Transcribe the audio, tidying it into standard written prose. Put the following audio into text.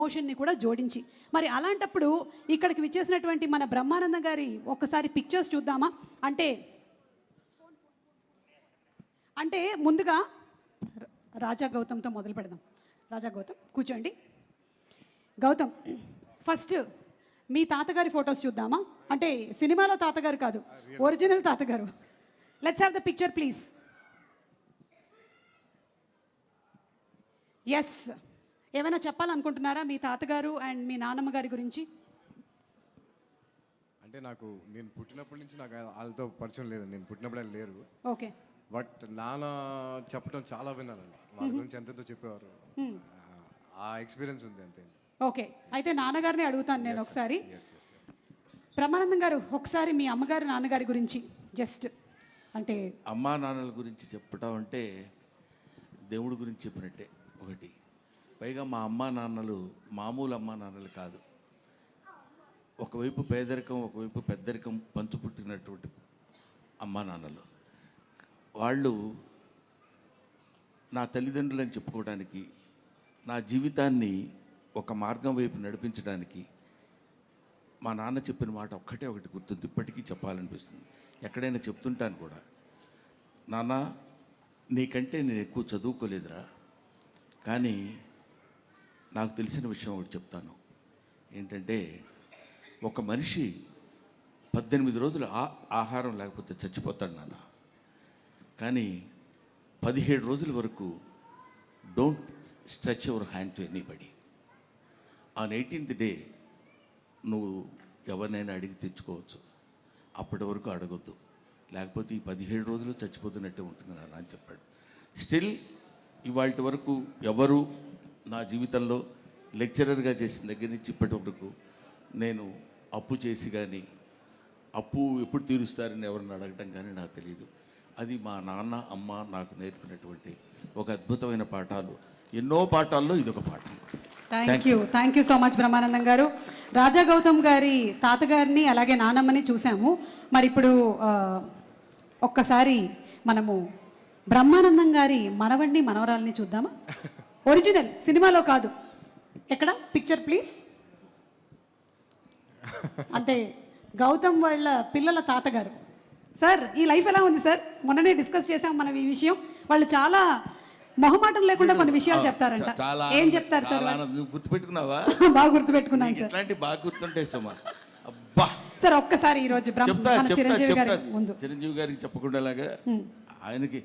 ఎమోషన్ని కూడా జోడించి మరి అలాంటప్పుడు ఇక్కడికి విచ్చేసినటువంటి మన బ్రహ్మానందం గారి ఒక్కసారి పిక్చర్స్ చూద్దామా? అంటే ముందుగా రాజా గౌతమ్తో మొదలు పెడదాం. రాజా గౌతమ్ కూర్చోండి. గౌతమ్, ఫస్ట్ మీ తాతగారి ఫొటోస్ చూద్దామా? అంటే సినిమాలో తాతగారు కాదు, ఒరిజినల్ తాతగారు. Let's have the picture please. Yes, ఏమైనా చెప్పాలనుకుంటున్నారా మీ తాతగారు అండ్ మీ నాన్నమ్మ గారి గురించి? అంటే నేను పుట్టినప్పటి నుంచి నాకు వాళ్ళతో పరిచయం లేదు. నేను పుట్టినప్పుడు ఆయన లేరు. ఓకే. బట్ నాన్న చెప్పడం చాలా విన్నానండి. వాళ్ళ గురించి ఎంతెంతో చెప్పేవారు. ఆ ఎక్స్పీరియన్స్ ఉంది అంతే. ఓకే, అయితే నాన్నగారిని అడుగుతాను నేను ఒకసారి. బ్రహ్మానందం గారు, ఒకసారి మీ అమ్మగారు నాన్నగారి గురించి జస్ట్ అంటే. అమ్మా నాన్నల గురించి చెప్పటం అంటే దేవుడి గురించి చెప్పినట్టే ఒకటి. పైగా మా అమ్మా నాన్నలు మామూలు అమ్మా నాన్నలు కాదు. ఒకవైపు పేదరికం, ఒకవైపు పెద్దరికం పంచుపుట్టినటువంటి అమ్మా నాన్నలు. వాళ్ళు నా తల్లిదండ్రులని చెప్పుకోవడానికి, నా జీవితాన్ని ఒక మార్గం వైపు నడిపించడానికి మా నాన్న చెప్పిన మాట ఒక్కటే ఒకటి గుర్తుంది, ఇప్పటికీ చెప్పాలనిపిస్తుంది. ఎక్కడైనా చెప్తుంటాను కూడా, నాన్న నీకంటే నేను ఎక్కువ చదువుకోలేదురా, కానీ నాకు తెలిసిన విషయం ఒకటి చెప్తాను. ఏంటంటే, ఒక మనిషి 18 రోజులు ఆహారం లేకపోతే చచ్చిపోతాడు నాన్న. కానీ 17 రోజుల వరకు don't stretch your hand to anybody. On 18th day నువ్వు ఎవరినైనా అడిగి తెచ్చుకోవచ్చు. అప్పటి వరకు అడగొద్దు, లేకపోతే ఈ 17 రోజులు చచ్చిపోతున్నట్టే ఉంటుంది నాన్న అని చెప్పాడు. స్టిల్ ఇవాళ వరకు ఎవరు నా జీవితంలో లెక్చరర్గా చేసిన దగ్గర నుంచి ఇప్పటి వరకు నేను అప్పు చేసి కానీ, అప్పు ఎప్పుడు తీరుస్తారని ఎవరిని అడగటం కానీ నాకు తెలియదు. అది మా నాన్న అమ్మ నాకు నేర్పినటువంటి ఒక అద్భుతమైన పాఠాలు. ఎన్నో పాఠాల్లో ఇదొక పాఠం. Thank you so much Brahmanandam గారు. రాజా గౌతమ్ గారి తాతగారిని అలాగే నానమ్మని చూసాము. మరి ఇప్పుడు ఒక్కసారి మనము బ్రహ్మానందం గారి మనవడిని మనవరాలని చూద్దామా? ఒరిజినల్, సినిమాలో కాదు. ఎక్కడ పిక్చర్ ప్లీజ్. అంటే గౌతమ్ వాళ్ళ పిల్లల తాతగారు. సార్, ఈ లైఫ్ ఎలా ఉంది సార్? మొన్ననే డిస్కస్ చేసాం మనం ఈ విషయం. వాళ్ళు చాలా మొహమాటం లేకుండా కొన్ని విషయాలు చెప్తారంట. ఏం చెప్తారు సార్? గుర్తుపెట్టుకున్నావా? బాగా గుర్తుపెట్టుకున్నాను సార్. ఇట్లాంటి బాగా గుర్తుంటాయి సుమా. అబ్బా సార్, ఒక్కసారి ఈ రోజు చిరంజీవి గారి ముందు చిరంజీవి గారికి చెప్పకుండా ఆయనకి